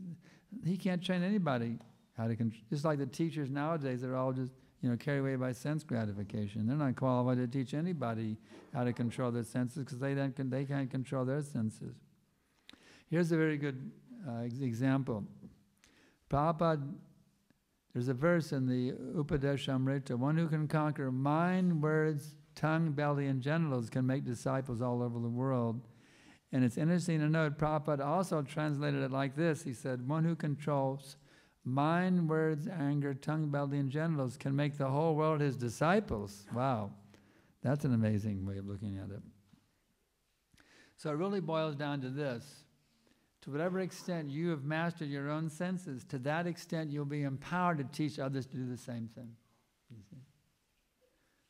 he can't train anybody how to control. Just like the teachers nowadays, they're all just, carried away by sense gratification. They're not qualified to teach anybody how to control their senses because they can't control their senses. Here's a very good example. Prabhupada, there's a verse in the Upadeshamrita, one who can conquer mind, words, tongue, belly, and genitals can make disciples all over the world. And it's interesting to note, Prabhupada also translated it like this. He said, one who controls mind, words, anger, tongue, belly, and genitals can make the whole world his disciples. Wow, that's an amazing way of looking at it. So it really boils down to this. To whatever extent you have mastered your own senses, to that extent you'll be empowered to teach others to do the same thing. You see?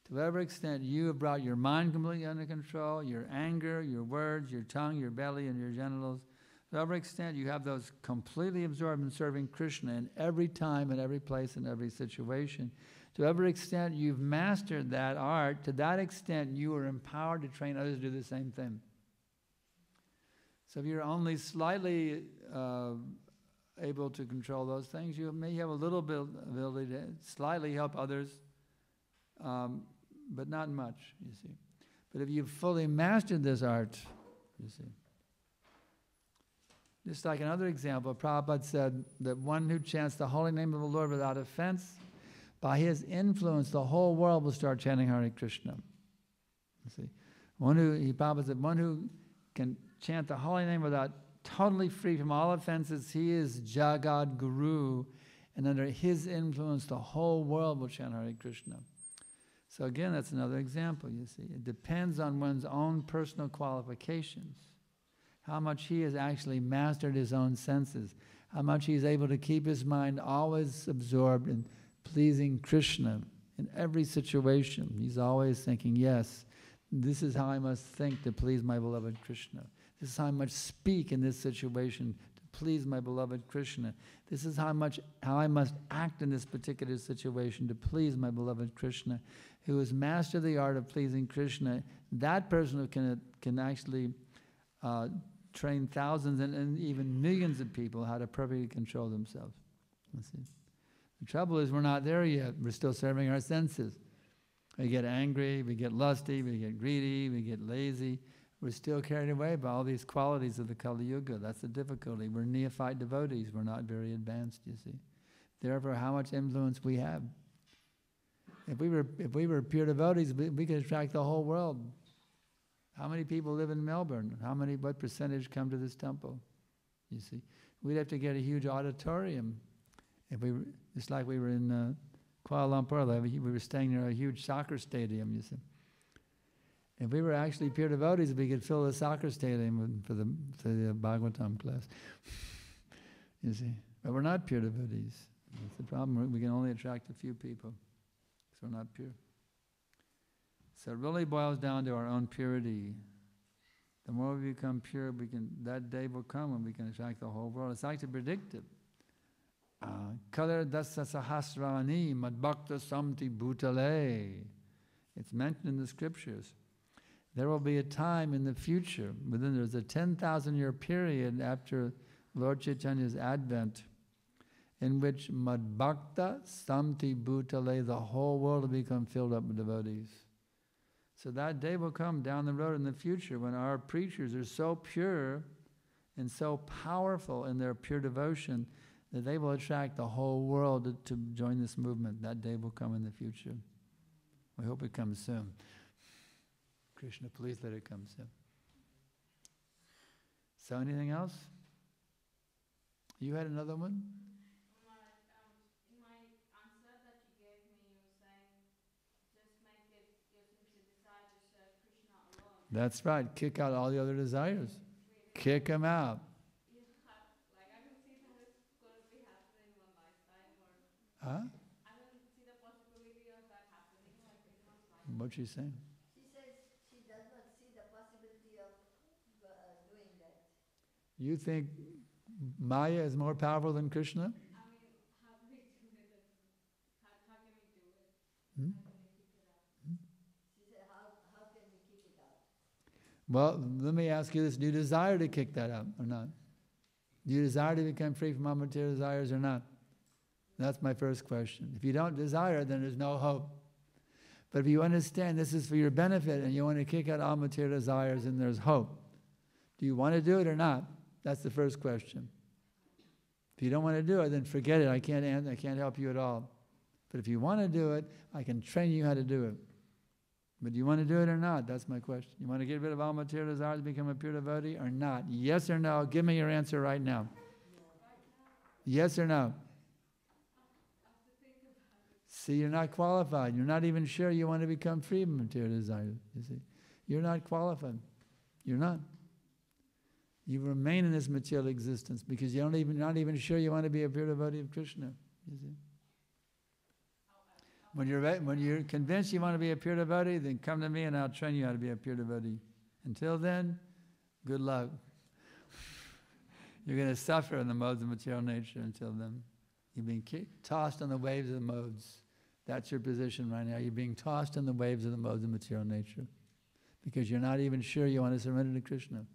To whatever extent you have brought your mind completely under control, your anger, your words, your tongue, your belly, and your genitals, to whatever extent you have those completely absorbed in serving Krishna in every time, in every place, in every situation, to whatever extent you've mastered that art, to that extent you are empowered to train others to do the same thing. So if you're only slightly able to control those things, you may have a little bit of ability to slightly help others, but not much, you see. But if you've fully mastered this art, you see. Just like another example, Prabhupada said that one who chants the holy name of the Lord without offense, by his influence, the whole world will start chanting Hare Krishna. You see. Prabhupada said, one who can chant the holy name without totally free from all offenses, he is Jagad Guru, and under his influence the whole world will chant Hare Krishna. So again, that's another example, you see. It depends on one's own personal qualifications, how much he has actually mastered his own senses, how much he is able to keep his mind always absorbed in pleasing Krishna in every situation. He's always thinking, yes, this is how I must think to please my beloved Krishna. This is how I must speak in this situation to please my beloved Krishna. This is how I must act in this particular situation to please my beloved Krishna. Who has mastered the art of pleasing Krishna, that person who can actually train thousands and even millions of people how to perfectly control themselves. You see. The trouble is we're not there yet. We're still serving our senses. We get angry, we get lusty, we get greedy, we get lazy. We're still carried away by all these qualities of the Kali Yuga. That's the difficulty. We're neophyte devotees. We're not very advanced, you see. Therefore, how much influence we have. If we were pure devotees, we could attract the whole world. How many people live in Melbourne? What percentage come to this temple? You see, we'd have to get a huge auditorium. Just like we were in Kuala Lumpur, we were staying near a huge soccer stadium, you see. If we were actually pure devotees, we could fill the soccer stadium for the Bhagavatam class. You see, but we're not pure devotees. That's the problem. We can only attract a few people, because we're not pure. So it really boils down to our own purity. The more we become pure, that day will come when we can attract the whole world. It's actually predicted. Kalar dasa sahasrani madbhakta samti bhutale. It's mentioned in the scriptures. There will be a time in the future, there's a 10,000-year period after Lord Chaitanya's advent, in which madbhakta samti bhutale, the whole world will become filled up with devotees. So that day will come down the road in the future when our preachers are so pure and so powerful in their pure devotion that they will attract the whole world to join this movement. That day will come in the future. We hope it comes soon. Krishna, please let it come soon. So anything else? You had another one?
In my answer that you gave me, you were saying, just make it your sincere desire to serve Krishna alone.
That's right. Kick out all the other desires. Kick them out.
I don't see how it's going to be happening in one lifetime,
Huh?
I don't see the possibility of that happening in one's lifetime.
What's she saying?
She says she does not see the possibility of doing that.
You think Maya is more powerful than Krishna?
I mean, how do we do it? How can we do it?
Hmm?
How can we keep it up?
She said, how can we keep it out?
Well, let me ask you this. Do you desire to kick that out or not? Do you desire to become free from all material desires or not?
That's my first question. If you don't desire, then there's no hope. But if you understand this is for your benefit and you want to kick out all material desires, then there's hope. Do you want to do it or not? That's the first question. If you don't want to do it, then forget it. I can't help you at all. But if you want to do it, I can train you how to do it. But do you want to do it or not? That's my question. You want to get rid of all material desires and become a pure devotee or not? Yes or no? Give me your answer right now. Yes or no? See, you're not qualified. You're not even sure you want to become free from material desires. You see, you're not qualified. You're not. You remain in this material existence because you're not even sure you want to be a pure devotee of Krishna. You see. When you're convinced you want to be a pure devotee, then come to me and I'll train you how to be a pure devotee. Until then, good luck. You're going to suffer in the modes of material nature until then. You're being tossed on the waves of the modes. That's your position right now. You're being tossed on the waves of the modes of material nature because you're not even sure you want to surrender to Krishna.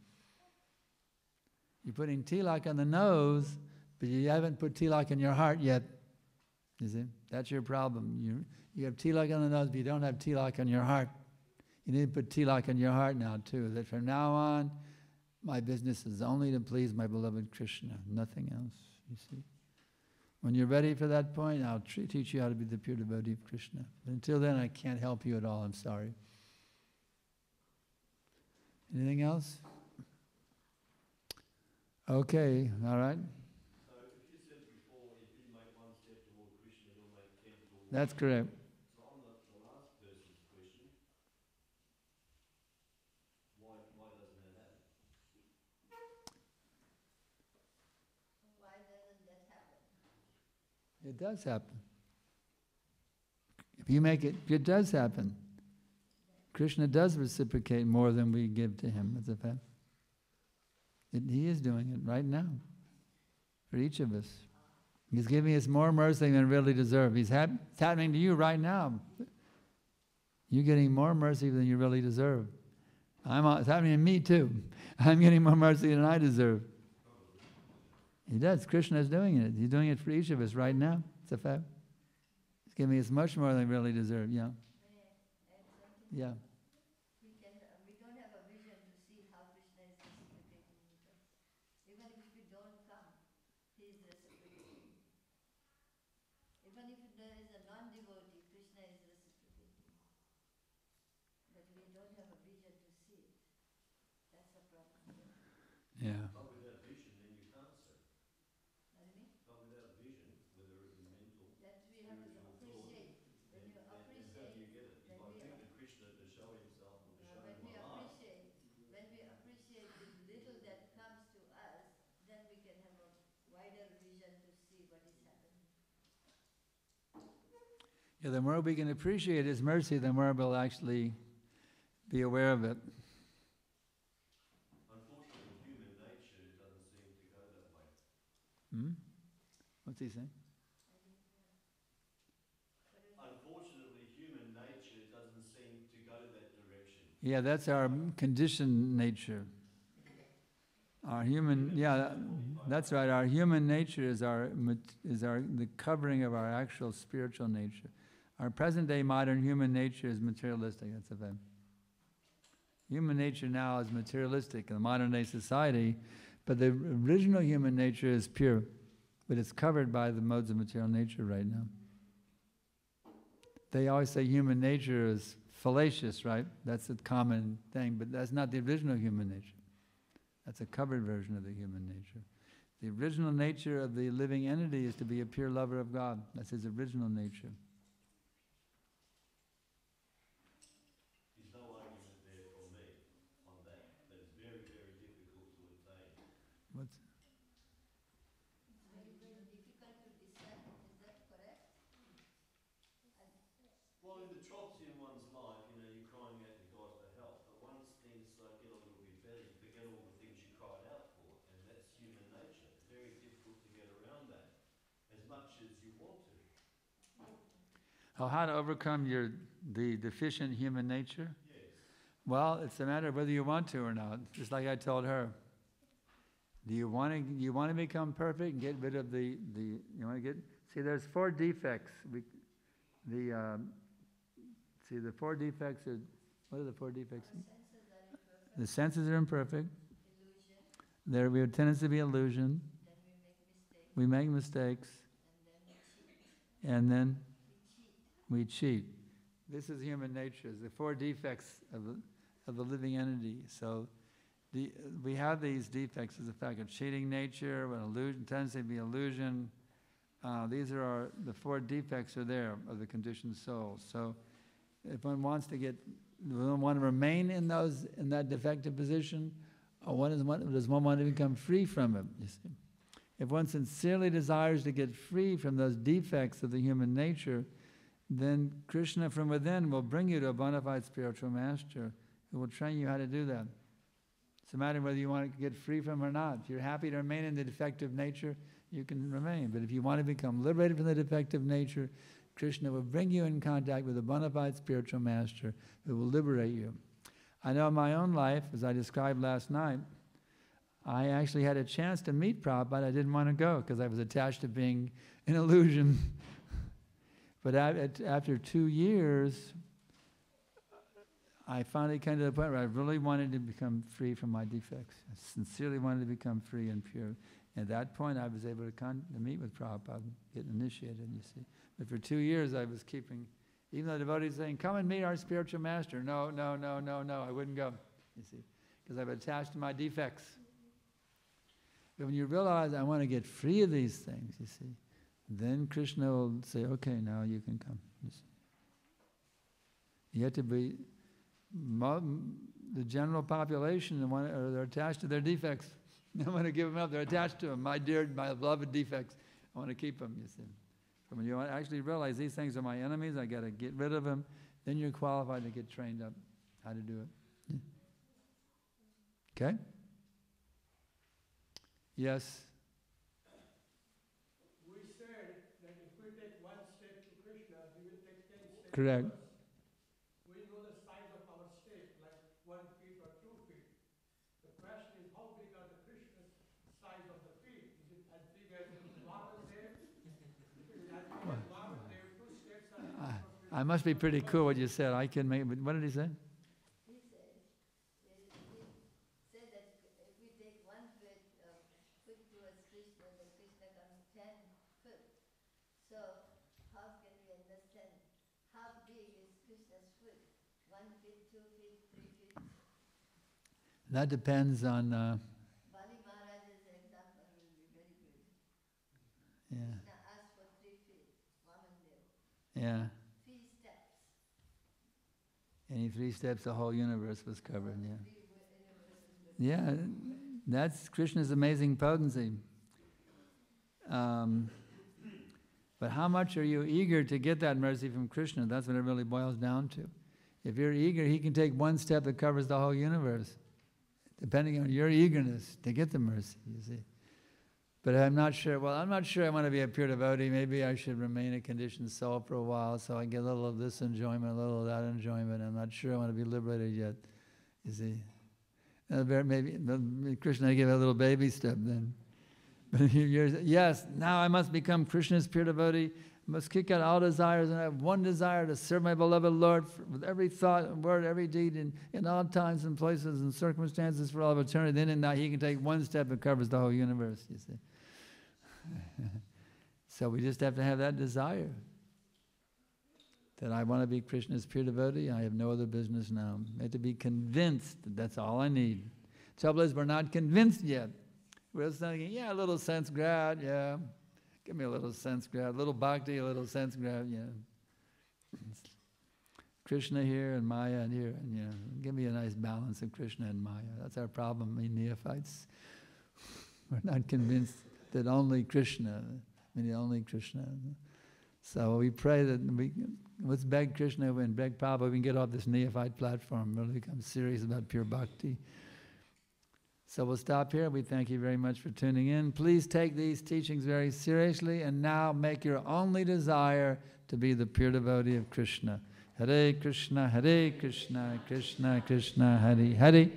You're putting tilak on the nose, but you haven't put tilak in your heart yet. You see? That's your problem. You have tilak on the nose, but you don't have tilak on your heart. You need to put tilak on your heart now too, that from now on, my business is only to please my beloved Krishna, nothing else, you see. When you're ready for that point, I'll teach you how to be the pure devotee of Krishna. But until then, I can't help you at all, I'm sorry. Anything else? Okay, all right.
So if you said before, if you make one step toward Krishna, he'll make 10 toward
That's correct.
So on the last person's question, why doesn't that happen?
Why doesn't that happen?
It does happen. If you make it, it does happen. Krishna does reciprocate more than we give to him, as a fact. He is doing it right now for each of us. He's giving us more mercy than we really deserve. It's happening to you right now. You're getting more mercy than you really deserve. It's happening to me too. I'm getting more mercy than I deserve. He does. Krishna is doing it. He's doing it for each of us right now. It's a fact. He's giving us much more than we really deserve. Yeah. Yeah.
We don't have a vision to see how Krishna is reciprocating with us. Even if we don't come, he is reciprocating. Even if there is a non-devotee, Krishna is reciprocating. But we don't have a vision to see it. That's the problem.
Yeah.
But without vision, then you can't see.
Pardon me?
But without vision, whether it be mental,
That we have to
spiritual thought,
appreciate. When you
then how do
appreciate,
you get it? If
when
I
we
think of Krishna to show himself or to show
when
my
we
life,
appreciate the little that comes to us, then we can have a wider vision to see what is happening.
Yeah, the more we can appreciate his mercy, the more we'll actually be aware of it.
unfortunately, human nature doesn't seem to go that way.
What's he saying?
Unfortunately, human nature doesn't seem to go that direction.
Yeah, that's our conditioned nature. Our human, that's right. Our human nature is the covering of our actual spiritual nature. Our present-day modern human nature is materialistic. That's a fact. Human nature now is materialistic in the modern-day society, but the original human nature is pure, but it's covered by the modes of material nature right now. They always say human nature is fallacious, right? That's a common thing, but that's not the original human nature. That's a covered version of the human nature. The original nature of the living entity is to be a pure lover of God. That's his original nature.
There's no argument there for me on that. That is very, very difficult to attain.
What's
It's very, very difficult to discern. Is that correct?
Well, in the troughs in one's life, you're crying out to God for help. But once things get a little bit better, you forget all the things you cried out for. And that's human nature. It's very difficult to get around that as much as you want to.
how to overcome the deficient human nature?
Yes.
Well, it's a matter of whether you want to or not. Just like I told her. Do you want to become perfect and get rid of you want to See, there's 4 defects. The 4 defects are, what are the 4 defects? The senses are imperfect. There we have a tendency to be illusion. We make mistakes. And then we cheat. This is human nature. The 4 defects of the living entity. So we have these defects as a fact of cheating nature, an illusion, tendency to be illusion. These are the 4 defects are there of the conditioned soul. So if one wants to remain in that defective position, or does one want to become free from it? You see, if one sincerely desires to get free from those defects of the human nature, then Krishna from within will bring you to a bona fide spiritual master who will train you how to do that. It's a matter of whether you want to get free from it or not. If you're happy to remain in the defective nature, you can remain. But if you want to become liberated from the defective nature, Krishna will bring you in contact with a bona fide spiritual master who will liberate you. I know in my own life, as I described last night, I actually had a chance to meet Prabhupada. I didn't want to go because I was attached to being an illusion. But after 2 years, I finally came to the point where I really wanted to become free from my defects. I sincerely wanted to become free and pure. At that point, I was able to meet with Prabhupada, get initiated, you see. But for 2 years, I was keeping, even though devotees saying, come and meet our spiritual master. No, I wouldn't go, you see, because I've attached to my defects. But when you realize I want to get free of these things, you see, then Krishna will say, okay, now you can come, you see. You have to be, the general population, they're attached to their defects. I want to give them up. They're attached to them. My beloved defects. I want to keep them, you see. But when you actually realize these things are my enemies, I got to get rid of them, then you're qualified to get trained up how to do it. Yeah. Okay? Yes?
We said that if we take 1 step to Krishna, he will take 10 steps.
Correct.
To us. We know the size of our step, like 1 feet or 2 feet. The question is, how big are the Krishna's size of the feet? Is it as big as Mahadev?
I must be pretty cool what you said. I can make, but what did he say?
He said that if we take 1 foot towards Krishna, then Krishna comes 10 foot. So how can we understand how big is Krishna's foot? 1 feet, 2 feet, 3 feet?
That depends on...
Bali Maharaj's example will be very good.
Yeah.
Krishna asked for 3 feet, Vamandev.
Yeah.
3 steps.
Any 3 steps, the whole universe was covered, yeah. Yeah, that's Krishna's amazing potency. But how much are you eager to get that mercy from Krishna? That's what it really boils down to. If you're eager, he can take 1 step that covers the whole universe, depending on your eagerness to get the mercy, you see. But I'm not sure, I want to be a pure devotee. Maybe I should remain a conditioned soul for a while so I get a little of this enjoyment, a little of that enjoyment. I'm not sure I want to be liberated yet, you see. Maybe Krishna gave a little baby step then. But yes, now I must become Krishna's pure devotee. I must kick out all desires and have 1 desire to serve my beloved Lord with every thought and word, every deed, in all times and places and circumstances for all of eternity. Then and now he can take 1 step that covers the whole universe, you see. So we just have to have that desire that I want to be Krishna's pure devotee. I have no other business now. I have to be convinced that that's all I need. Trouble is, we're not convinced yet. We're just thinking, yeah, a little sense grad, yeah. Give me a little sense grad, a little bhakti, a little sense grad, yeah. Krishna here and Maya and here, and yeah. Give me a nice balance of Krishna and Maya. That's our problem, we neophytes. We're not convinced that only Krishna, only Krishna. So we pray that let's beg Krishna and beg Prabhupada, we can get off this neophyte platform, really become serious about pure bhakti. So we'll stop here. We thank you very much for tuning in. Please take these teachings very seriously and now make your only desire to be the pure devotee of Krishna. Hare Krishna, Krishna Krishna, Hare Hare,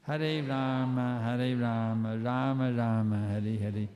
Hare Rama, Rama Rama, Hare Hare.